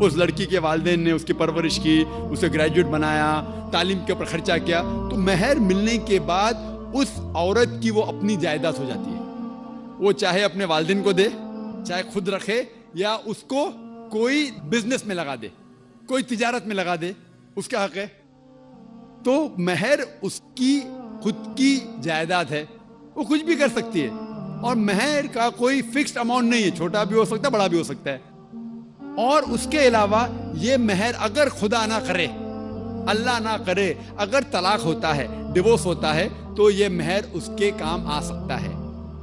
اس لڑکی کے والدین نے اس کی پرورش کی, اسے گریجویٹ بنایا, تعلیم کے اوپر خرچہ کیا, تو مہر ملنے کے بعد اس عورت کی وہ اپنی جائیداد ہو جاتی ہے. وہ چاہے اپنے والدین کو دے, چاہے خود رکھے, یا اس کو کوئی بزنس میں لگا دے, کوئی تجارت میں لگا دے, اس کا حق ہے. تو مہر اس کی خود کی جائیداد ہے, وہ کچھ بھی کر سکتی ہے. اور مہر کا کوئی فکسڈ اماؤنٹ نہیں ہے, چھوٹا بھی ہو سکتا ہے, بڑا بھی ہو سکتا ہے. اور اس کے علاوہ یہ مہر اگر خدا نہ کرے, اللہ نہ کرے, اگر طلاق ہوتا ہے, ڈیورس ہوتا ہے, تو یہ مہر اس کے کام آ سکتا ہے.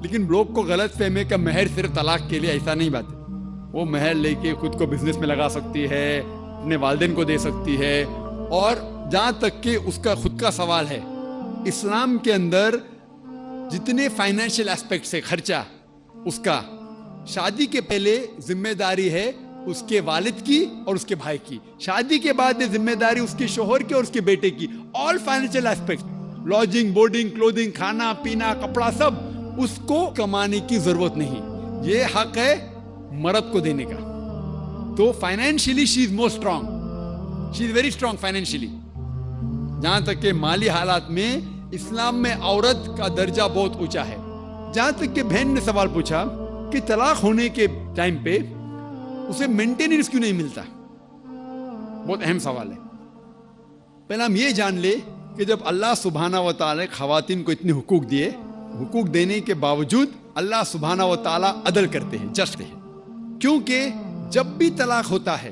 لیکن لوگ کو غلط فہمی ہے کہ مہر صرف طلاق کے لیے, ایسا نہیں بات ہے. وہ مہر لے کے خود کو بزنس میں لگا سکتی ہے, اپنے والدین کو دے سکتی ہے. اور جہاں تک کہ اس کا خود کا سوال ہے, اسلام کے اندر جتنے فائنینشیل ایسپیکٹس ہے خرچہ اس کا, شادی کے پہلے ذمہ داری ہے اس کے والد کی اور اس کے بھائی کی, شادی کے بعد ذمہ داری اس کے شوہر کی اور اس کے بیٹے کی. آل فائنینشیل ایسپیکٹ, لاڈجنگ, بورڈنگ, کلودنگ, کھانا پینا, کپڑا, سب اس کو کمانے کی ضرورت نہیں. یہ حق ہے مرد کو دینے کا. تو financially she is more strong, she is very strong financially. جہاں تک کہ مالی حالات میں اسلام میں عورت کا درجہ بہت اونچا ہے. جہاں تک کہ بہن نے سوال پوچھا کہ طلاق ہونے کے ٹائم پہ اسے مینٹیننس کیوں نہیں ملتا, بہت اہم سوال ہے. پہلا ہم یہ جان لے کہ جب اللہ سبحانہ و تعالی خواتین کو اتنے حقوق دیے, حقوق دینے کے باوجود اللہ سبحانہ و تعالی عدل کرتے ہیں, جسٹ ہے. کیونکہ جب بھی طلاق ہوتا ہے,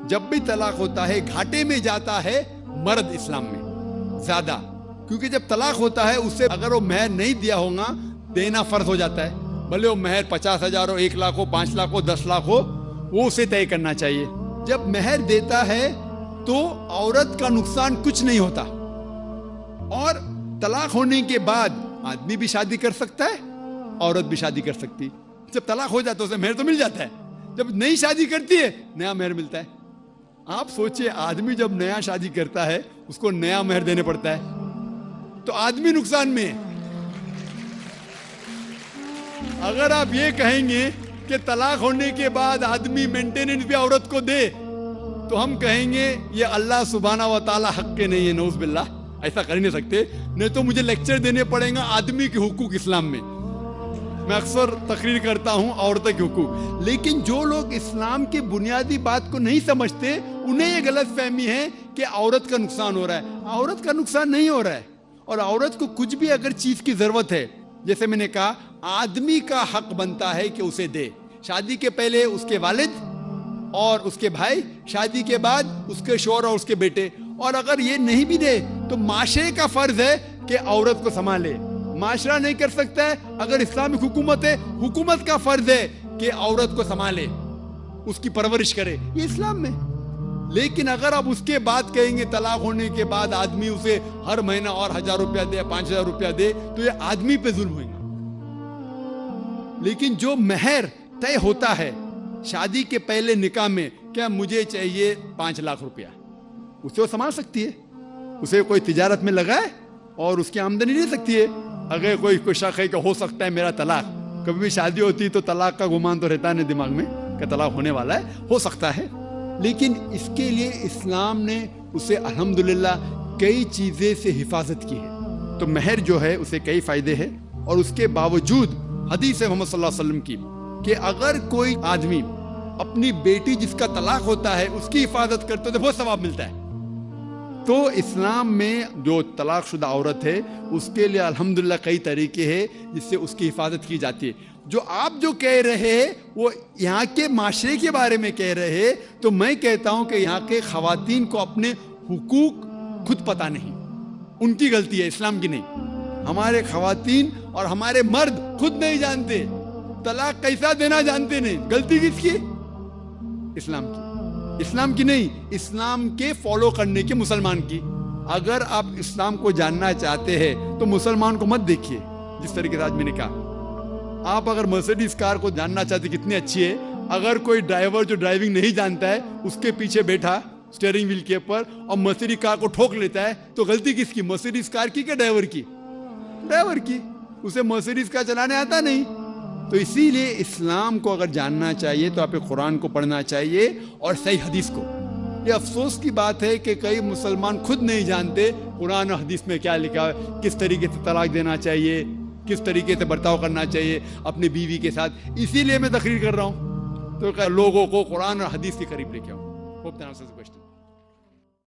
جب بھی طلاق ہوتا ہے, گھاٹے میں جاتا ہے مرد اسلام میں زیادہ. کیونکہ جب طلاق ہوتا ہے اسے اگر وہ مہر نہیں دیا ہوگا, دینا فرض ہو جاتا ہے. بھلے وہ مہر 50,000 ہو, 1 لاکھ ہو, 5 لاکھ ہو, 10 لاکھ ہو, وہ اسے طے کرنا چاہیے. جب مہر دیتا ہے تو عورت کا نقصان کچھ نہیں ہوتا. اور طلاق ہونے کے بعد آدمی بھی شادی کر سکتا ہے, عورت بھی شادی کر سکتی. جب طلاق ہو جاتا ہے اسے مہر تو مل جاتا ہے, جب نئی شادی کرتی ہے نیا مہر ملتا ہے. آپ سوچئے, آدمی جب نیا شادی کرتا ہے اس کو نیا مہر دینے پڑتا ہے, تو آدمی نقصان میں ہے. اگر آپ یہ کہیں گے کہ طلاق ہونے کے بعد آدمی مینٹیننس بھی عورت کو دے, تو ہم کہیں گے یہ اللہ سبحانہ و تعالی حق کے نہیں ہے, نعوذ باللہ. ایسا کر ہی نہیں سکتے, نہیں تو مجھے لیکچر دینے پڑیں گا آدمی کے حقوق اسلام میں. میں اکثر تقریر کرتا ہوں عورتوں کے حقوق, لیکن جو لوگ اسلام کی بنیادی بات کو نہیں سمجھتے انہیں یہ غلط فہمی ہے کہ عورت کا نقصان ہو رہا ہے. عورت کا نقصان نہیں ہو رہا ہے. اور عورت کو کچھ بھی اگر چیز کی ضرورت ہے, جیسے میں نے کہا, آدمی کا حق بنتا ہے کہ اسے دے. شادی کے پہلے اس کے والد اور اس کے بھائی, شادی کے بعد اس کے شوہر اور اس کے بیٹے. اور اگر یہ نہیں بھی دے تو معاشرے کا فرض ہے کہ عورت کو سنبھالے. معاشرہ نہیں کر سکتا ہے, اگر اسلامک حکومت ہے, حکومت کا فرض ہے کہ عورت کو سنبھالے, اس کی پرورش کرے. یہ اسلام میں. لیکن اگر آپ اس کے بعد کہیں گے طلاق ہونے کے بعد آدمی اسے ہر مہینہ اور 1,000 روپیہ دے, 5,000 روپیہ دے, تو یہ آدمی پہ ظلم ہوئے گا. لیکن جو مہر طے ہوتا ہے شادی کے پہلے نکاح میں, کیا مجھے چاہیے 5 لاکھ روپیہ, اسے وہ سنبھال سکتی ہے. اسے کوئی تجارت میں لگائے اور اس کی آمدنی لے سکتی ہے. اگر کوئی شک ہے کہ ہو سکتا ہے میرا طلاق, کبھی بھی شادی ہوتی تو طلاق کا گمان تو رہتا نہیں دماغ میں کہ طلاق ہونے والا ہے, ہو سکتا ہے. لیکن اس کے لیے اسلام نے اسے الحمدللہ کئی چیزیں سے حفاظت کی ہے. تو مہر جو ہے اسے کئی فائدے ہیں. اور اس کے باوجود حدیث محمد صلی اللہ علیہ وسلم کی کہ اگر کوئی آدمی اپنی بیٹی جس کا طلاق ہوتا ہے اس کی حفاظت کرتے تو بہت ثواب ملتا ہے. تو اسلام میں جو طلاق شدہ عورت ہے اس کے لیے الحمدللہ کئی طریقے ہیں جس سے اس کی حفاظت کی جاتی ہے. جو آپ جو کہہ رہے ہیں وہ یہاں کے معاشرے کے بارے میں کہہ رہے ہیں, تو میں کہتا ہوں کہ یہاں کے خواتین کو اپنے حقوق خود پتہ نہیں, ان کی غلطی ہے, اسلام کی نہیں. ہمارے خواتین اور ہمارے مرد خود نہیں جانتے, طلاق کیسا دینا جانتے نہیں. غلطی کس کی؟ اسلام کی. اسلام کی نہیں, اسلام کے فالو کرنے کی, مسلمان کی. اگر آپ اسلام کو جاننا چاہتے ہیں تو مسلمان کو مت دیکھیے. جس طریقے سے آج میں نے کہا, آپ اگر مرسیڈیز کار کو جاننا چاہتے کتنی اچھی ہے, اگر کوئی ڈرائیور جو ڈرائیونگ نہیں جانتا ہے اس کے پیچھے بیٹھا اسٹیئرنگ ویل کے اوپر اور مرسیڈیز کار کو ٹھوک لیتا ہے, تو غلطی کس کی؟ مرسیڈیز کار کی کہ ڈرائیور کی؟ ڈرائیور کی. اسے مرسیڈیز کار چلانے آتا نہیں, تو اسی لیے اسلام کو اگر جاننا چاہیے تو آپ قرآن کو پڑھنا چاہیے اور صحیح حدیث کو. یہ افسوس کی بات ہے کہ کئی مسلمان خود نہیں جانتے قرآن و حدیث میں کیا لکھا ہے, کس طریقے سے طلاق دینا چاہیے, کس طریقے سے برتاؤ کرنا چاہیے اپنی بیوی کے ساتھ. اسی لیے میں تقریر کر رہا ہوں تو لوگوں کو قرآن اور حدیث کے قریب لے کے آؤں. Hope that answers the question.